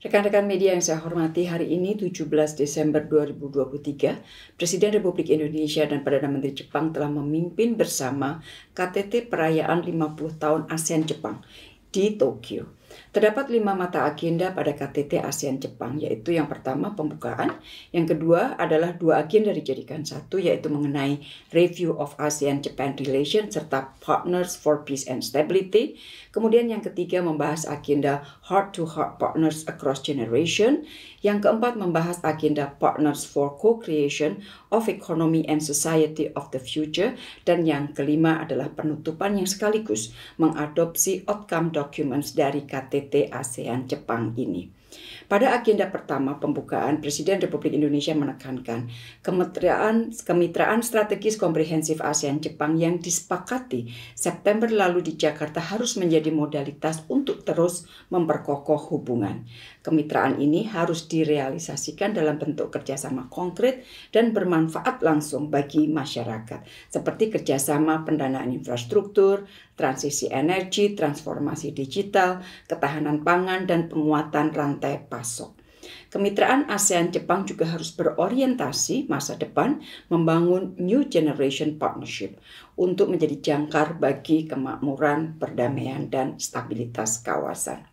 Rekan-rekan media yang saya hormati, hari ini 17 Desember 2023, Presiden Republik Indonesia dan Perdana Menteri Jepang telah memimpin bersama KTT perayaan 50 tahun ASEAN Jepang di Tokyo. Terdapat 5 mata agenda pada KTT ASEAN Jepang, yaitu yang pertama pembukaan, yang kedua adalah 2 agenda dijadikan satu, yaitu mengenai Review of ASEAN-Japan Relations serta Partners for Peace and Stability. Kemudian yang ketiga membahas agenda Heart-to-Heart Partners Across Generation. Yang keempat membahas agenda Partners for Co-Creation of Economy and Society of the Future. Dan yang kelima adalah penutupan yang sekaligus mengadopsi outcome documents dari KTT ASEAN Jepang ini. Pada agenda pertama pembukaan, Presiden Republik Indonesia menekankan kemitraan strategis komprehensif ASEAN Jepang yang disepakati September lalu di Jakarta harus menjadi modalitas untuk terus memperkokoh hubungan. Kemitraan ini harus direalisasikan dalam bentuk kerjasama konkret dan bermanfaat langsung bagi masyarakat, seperti kerjasama pendanaan infrastruktur, transisi energi, transformasi digital, ketahanan pangan, dan penguatan rantai pasok. Kemitraan ASEAN-Jepang juga harus berorientasi masa depan membangun New Generation Partnership untuk menjadi jangkar bagi kemakmuran, perdamaian, dan stabilitas kawasan.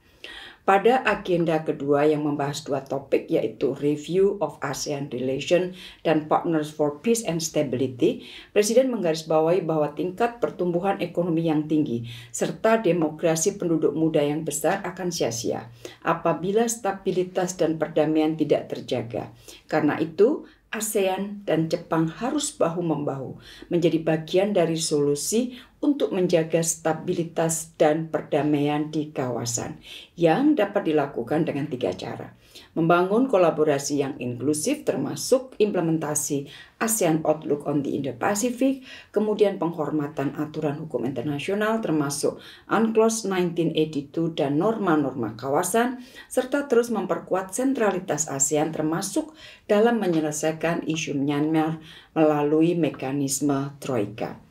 Pada agenda kedua yang membahas 2 topik, yaitu Review of ASEAN Relations dan Partners for Peace and Stability, Presiden menggarisbawahi bahwa tingkat pertumbuhan ekonomi yang tinggi serta demografi penduduk muda yang besar akan sia-sia apabila stabilitas dan perdamaian tidak terjaga. Karena itu, ASEAN dan Jepang harus bahu-membahu menjadi bagian dari solusi untuk menjaga stabilitas dan perdamaian di kawasan yang dapat dilakukan dengan 3 cara. Membangun kolaborasi yang inklusif termasuk implementasi ASEAN Outlook on the Indo-Pacific, kemudian penghormatan aturan hukum internasional termasuk UNCLOS 1982 dan norma-norma kawasan, serta terus memperkuat sentralitas ASEAN termasuk dalam menyelesaikan isu Myanmar melalui mekanisme Troika.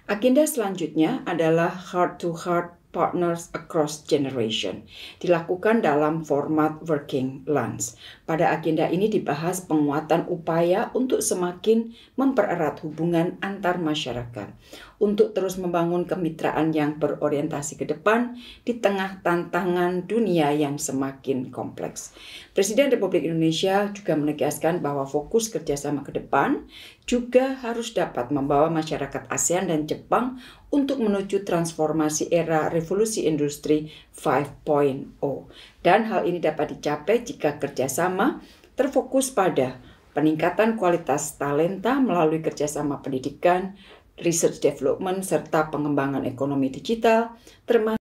Agenda selanjutnya adalah Heart-to-Heart Partners Across Generation, dilakukan dalam format working lunch. Pada agenda ini dibahas penguatan upaya untuk semakin mempererat hubungan antar masyarakat, untuk terus membangun kemitraan yang berorientasi ke depan di tengah tantangan dunia yang semakin kompleks. Presiden Republik Indonesia juga menegaskan bahwa fokus kerjasama ke depan juga harus dapat membawa masyarakat ASEAN dan Jepang untuk menuju transformasi era revolusi industri 5.0. Dan hal ini dapat dicapai jika kerjasama terfokus pada peningkatan kualitas talenta melalui kerjasama pendidikan, research development, serta pengembangan ekonomi digital, termasuk